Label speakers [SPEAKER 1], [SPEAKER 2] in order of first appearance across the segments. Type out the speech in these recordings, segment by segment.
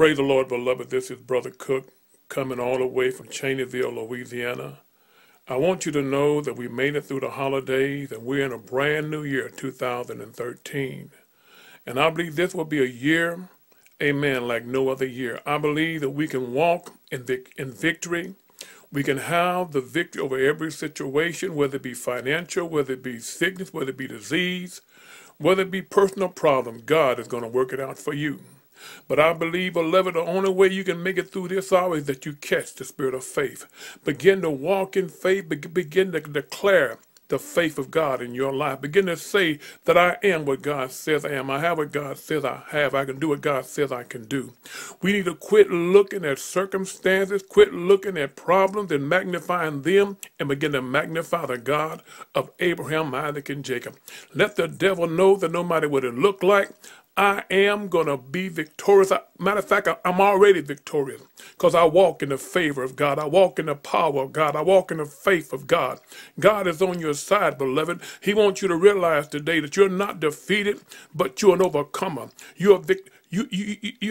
[SPEAKER 1] Praise the Lord, beloved. This is Brother Cook coming all the way from Cheneyville, Louisiana. I want you to know that we made it through the holidays and we're in a brand new year, 2013. And I believe this will be a year, amen, like no other year. I believe that we can walk in victory. We can have the victory over every situation, whether it be financial, whether it be sickness, whether it be disease, whether it be personal problem. God is going to work it out for you. But I believe, beloved, the only way you can make it through this hour is that you catch the spirit of faith. Begin to walk in faith. Begin to declare the faith of God in your life. Begin to say that I am what God says I am. I have what God says I have. I can do what God says I can do. We need to quit looking at circumstances, quit looking at problems and magnifying them, and begin to magnify the God of Abraham, Isaac, and Jacob. Let the devil know that no matter what it looked like, I am going to be victorious. Matter of fact, I'm already victorious because I walk in the favor of God. I walk in the power of God. I walk in the faith of God. God is on your side, beloved. He wants you to realize today that you're not defeated, but you're an overcomer. You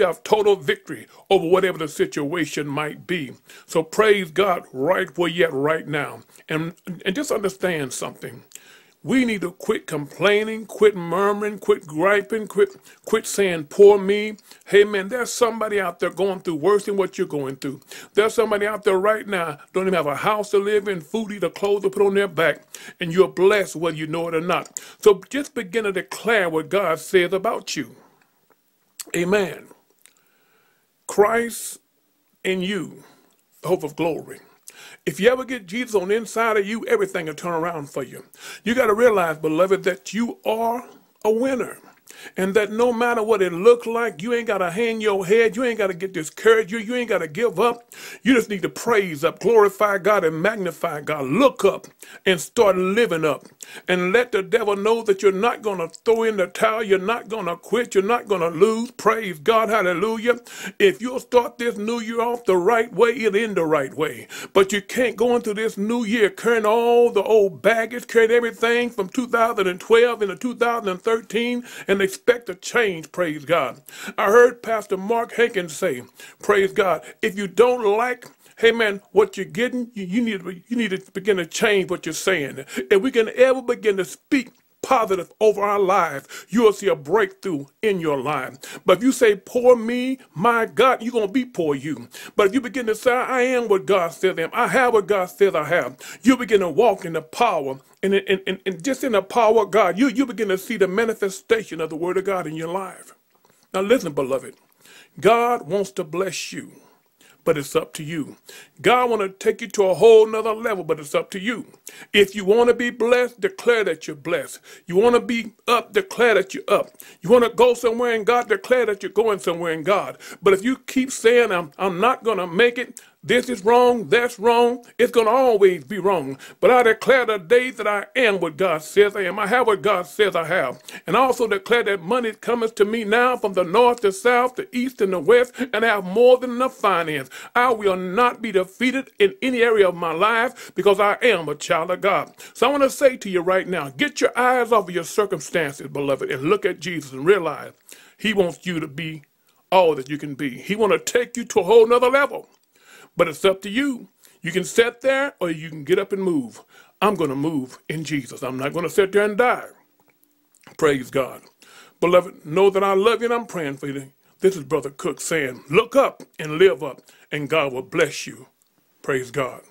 [SPEAKER 1] have total victory over whatever the situation might be. So praise God right where you're at right now. And just understand something. We need to quit complaining, quit murmuring, quit griping, quit saying, poor me. Hey, man, there's somebody out there going through worse than what you're going through. There's somebody out there right now, don't even have a house to live in, food to eat, or clothes to put on their back, and you're blessed whether you know it or not. So just begin to declare what God says about you. Amen. Christ in you, the hope of glory. If you ever get Jesus on the inside of you, everything will turn around for you. You got to realize, beloved, that you are a winner. And that no matter what it looks like, you ain't got to hang your head. You ain't got to get discouraged. You ain't got to give up. You just need to praise up, glorify God, and magnify God. Look up and start living up. And let the devil know that you're not going to throw in the towel. You're not going to quit. You're not going to lose. Praise God. Hallelujah. If you'll start this new year off the right way, it'll end the right way. But you can't go into this new year carrying all the old baggage, carrying everything from 2012 into 2013, and expect a change. Praise God. I heard Pastor Mark Hankins say, praise God, if you don't like, hey man, what you're getting, you need to begin to change what you're saying. If we can ever begin to speak positive over our lives, you will see a breakthrough in your life. But if you say, poor me, my God, you're going to be poor you. But if you begin to say, I am what God says I am, I have what God says I have, you begin to walk in the power, and just in the power of God, you begin to see the manifestation of the word of God in your life. Now listen, beloved, God wants to bless you, but it's up to you. God want to take you to a whole nother level, but it's up to you. If you want to be blessed, declare that you're blessed. You want to be up, declare that you're up. You want to go somewhere in God, declare that you're going somewhere in God. But if you keep saying, I'm not going to make it, this is wrong, that's wrong, it's going to always be wrong. But I declare today that I am what God says I am. I have what God says I have. And I also declare that money comes to me now from the north, the south, the east, and the west, and I have more than enough finance. I will not be defeated in any area of my life because I am a child of God. So I want to say to you right now, get your eyes off of your circumstances, beloved, and look at Jesus and realize he wants you to be all that you can be. He wants to take you to a whole nother level. But it's up to you. You can sit there or you can get up and move. I'm going to move in Jesus. I'm not going to sit there and die. Praise God. Beloved, know that I love you and I'm praying for you. This is Brother Cook saying, look up and live up, and God will bless you. Praise God.